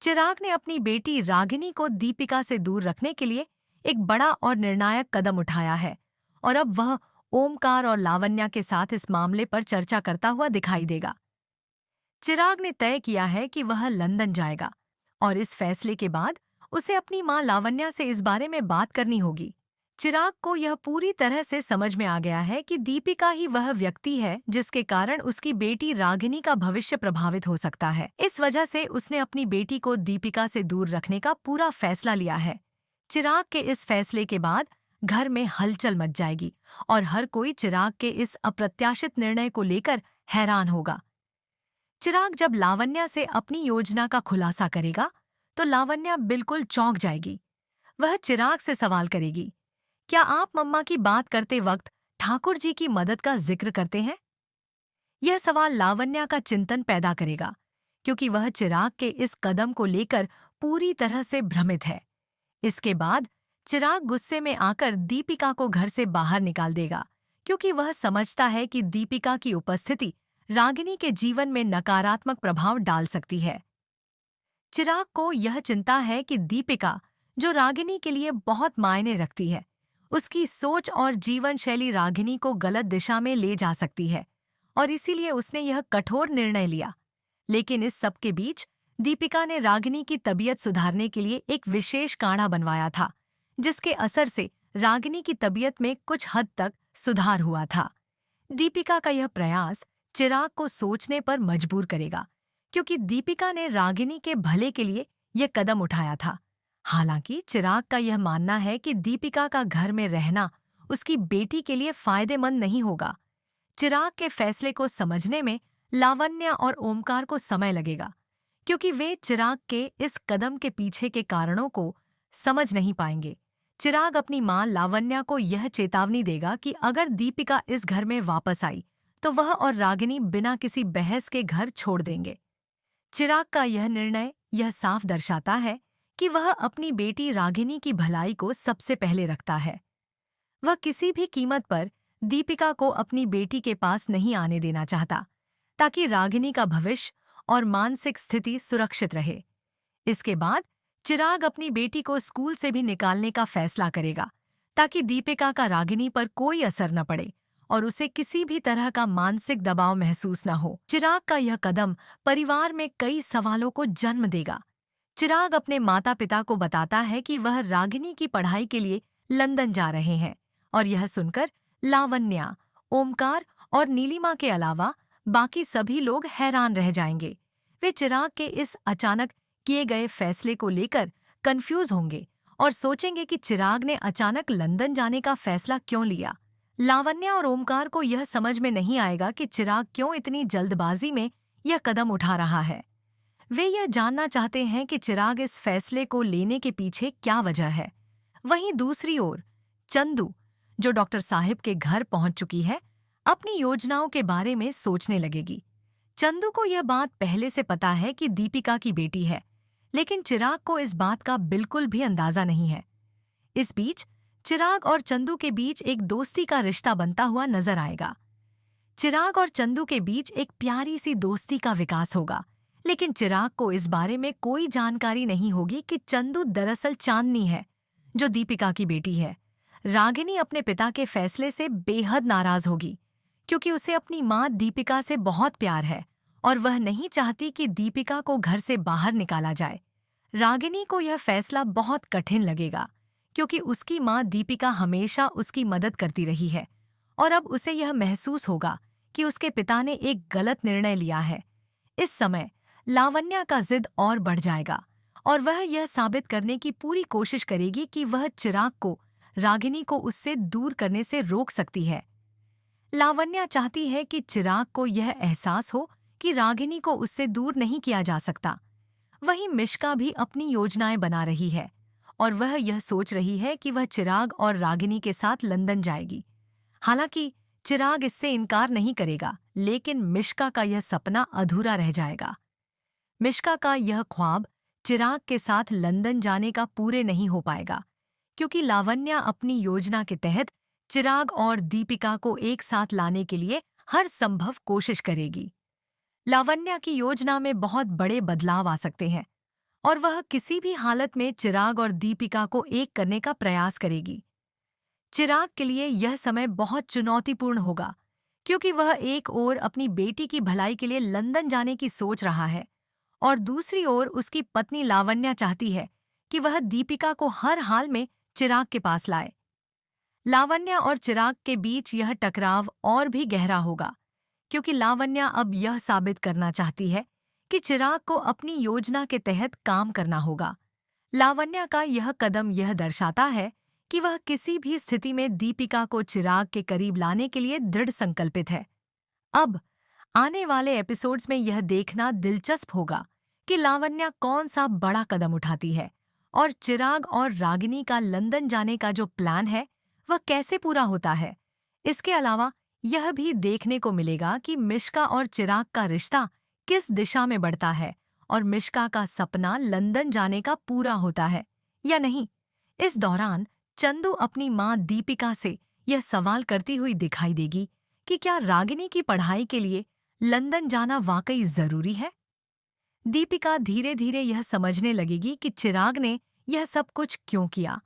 चिराग ने अपनी बेटी रागिनी को दीपिका से दूर रखने के लिए एक बड़ा और निर्णायक कदम उठाया है और अब वह ओमकार और लावण्या के साथ इस मामले पर चर्चा करता हुआ दिखाई देगा। चिराग ने तय किया है कि वह लंदन जाएगा और इस फैसले के बाद उसे अपनी मां लावण्या से इस बारे में बात करनी होगी। चिराग को यह पूरी तरह से समझ में आ गया है कि दीपिका ही वह व्यक्ति है जिसके कारण उसकी बेटी रागिनी का भविष्य प्रभावित हो सकता है। इस वजह से उसने अपनी बेटी को दीपिका से दूर रखने का पूरा फैसला लिया है। चिराग के इस फैसले के बाद घर में हलचल मच जाएगी और हर कोई चिराग के इस अप्रत्याशित निर्णय को लेकर हैरान होगा। चिराग जब लावण्या से अपनी योजना का खुलासा करेगा तो लावण्या बिल्कुल चौंक जाएगी। वह चिराग से सवाल करेगी, क्या आप मम्मा की बात करते वक्त ठाकुर जी की मदद का जिक्र करते हैं? यह सवाल लावण्या का चिंतन पैदा करेगा क्योंकि वह चिराग के इस कदम को लेकर पूरी तरह से भ्रमित है। इसके बाद चिराग गुस्से में आकर दीपिका को घर से बाहर निकाल देगा क्योंकि वह समझता है कि दीपिका की उपस्थिति रागिनी के जीवन में नकारात्मक प्रभाव डाल सकती है। चिराग को यह चिंता है कि दीपिका, जो रागिनी के लिए बहुत मायने रखती है, उसकी सोच और जीवन शैली रागिनी को गलत दिशा में ले जा सकती है और इसीलिए उसने यह कठोर निर्णय लिया। लेकिन इस सब के बीच दीपिका ने रागिनी की तबीयत सुधारने के लिए एक विशेष काढ़ा बनवाया था, जिसके असर से रागिनी की तबीयत में कुछ हद तक सुधार हुआ था। दीपिका का यह प्रयास चिराग को सोचने पर मजबूर करेगा क्योंकि दीपिका ने रागिनी के भले के लिए यह कदम उठाया था। हालांकि चिराग का यह मानना है कि दीपिका का घर में रहना उसकी बेटी के लिए फायदेमंद नहीं होगा। चिराग के फैसले को समझने में लावण्या और ओमकार को समय लगेगा क्योंकि वे चिराग के इस कदम के पीछे के कारणों को समझ नहीं पाएंगे। चिराग अपनी मां लावण्या को यह चेतावनी देगा कि अगर दीपिका इस घर में वापस आई तो वह और रागिनी बिना किसी बहस के घर छोड़ देंगे। चिराग का यह निर्णय यह साफ दर्शाता है कि वह अपनी बेटी रागिनी की भलाई को सबसे पहले रखता है। वह किसी भी कीमत पर दीपिका को अपनी बेटी के पास नहीं आने देना चाहता ताकि रागिनी का भविष्य और मानसिक स्थिति सुरक्षित रहे। इसके बाद चिराग अपनी बेटी को स्कूल से भी निकालने का फैसला करेगा ताकि दीपिका का रागिनी पर कोई असर न पड़े और उसे किसी भी तरह का मानसिक दबाव महसूस न हो। चिराग का यह कदम परिवार में कई सवालों को जन्म देगा। चिराग अपने माता पिता को बताता है कि वह रागिनी की पढ़ाई के लिए लंदन जा रहे हैं और यह सुनकर लावण्या, ओमकार और नीलिमा के अलावा बाकी सभी लोग हैरान रह जाएंगे। वे चिराग के इस अचानक किए गए फैसले को लेकर कंफ्यूज होंगे और सोचेंगे कि चिराग ने अचानक लंदन जाने का फैसला क्यों लिया। लावण्या और ओमकार को यह समझ में नहीं आएगा कि चिराग क्यों इतनी जल्दबाजी में यह कदम उठा रहा है। वे यह जानना चाहते हैं कि चिराग इस फैसले को लेने के पीछे क्या वजह है। वहीं दूसरी ओर चंदू, जो डॉक्टर साहिब के घर पहुंच चुकी है, अपनी योजनाओं के बारे में सोचने लगेगी। चंदू को यह बात पहले से पता है कि दीपिका की बेटी है, लेकिन चिराग को इस बात का बिल्कुल भी अंदाजा नहीं है। इस बीच चिराग और चंदू के बीच एक दोस्ती का रिश्ता बनता हुआ नजर आएगा। चिराग और चंदू के बीच एक प्यारी सी दोस्ती का विकास होगा, लेकिन चिराग को इस बारे में कोई जानकारी नहीं होगी कि चंदू दरअसल चांदनी है, जो दीपिका की बेटी है। रागिनी अपने पिता के फैसले से बेहद नाराज होगी क्योंकि उसे अपनी मां दीपिका से बहुत प्यार है और वह नहीं चाहती कि दीपिका को घर से बाहर निकाला जाए। रागिनी को यह फैसला बहुत कठिन लगेगा क्योंकि उसकी मां दीपिका हमेशा उसकी मदद करती रही है और अब उसे यह महसूस होगा कि उसके पिता ने एक गलत निर्णय लिया है। इस समय लावण्या का जिद और बढ़ जाएगा और वह यह साबित करने की पूरी कोशिश करेगी कि वह चिराग को रागिनी को उससे दूर करने से रोक सकती है। लावण्या चाहती है कि चिराग को यह एहसास हो कि रागिनी को उससे दूर नहीं किया जा सकता। वहीं मिश्का भी अपनी योजनाएं बना रही है और वह यह सोच रही है कि वह चिराग और रागिनी के साथ लंदन जाएगी। हालांकि चिराग इससे इनकार नहीं करेगा, लेकिन मिश्का का यह सपना अधूरा रह जाएगा। मिश्का का यह ख्वाब चिराग के साथ लंदन जाने का पूरे नहीं हो पाएगा क्योंकि लावण्या अपनी योजना के तहत चिराग और दीपिका को एक साथ लाने के लिए हर संभव कोशिश करेगी। लावण्या की योजना में बहुत बड़े बदलाव आ सकते हैं और वह किसी भी हालत में चिराग और दीपिका को एक करने का प्रयास करेगी। चिराग के लिए यह समय बहुत चुनौतीपूर्ण होगा, क्योंकि वह एक ओर अपनी बेटी की भलाई के लिए लंदन जाने की सोच रहा है और दूसरी ओर उसकी पत्नी लावण्या चाहती है कि वह दीपिका को हर हाल में चिराग के पास लाए। लावण्या और चिराग के बीच यह टकराव और भी गहरा होगा, क्योंकि लावण्या अब यह साबित करना चाहती है कि चिराग को अपनी योजना के तहत काम करना होगा। लावण्या का यह कदम यह दर्शाता है कि वह किसी भी स्थिति में दीपिका को चिराग के करीब लाने के लिए दृढ़ संकल्पित है। अब आने वाले एपिसोड्स में यह देखना दिलचस्प होगा कि लावण्या कौन सा बड़ा कदम उठाती है और चिराग और रागिनी का लंदन जाने का जो प्लान है वह कैसे पूरा होता है। इसके अलावा यह भी देखने को मिलेगा कि मिश्का और चिराग का रिश्ता किस दिशा में बढ़ता है और मिश्का का सपना लंदन जाने का पूरा होता है या नहीं। इस दौरान चंदू अपनी मां दीपिका से यह सवाल करती हुई दिखाई देगी कि क्या रागिनी की पढ़ाई के लिए लंदन जाना वाकई जरूरी है। दीपिका धीरे धीरे यह समझने लगेगी कि चिराग ने यह सब कुछ क्यों किया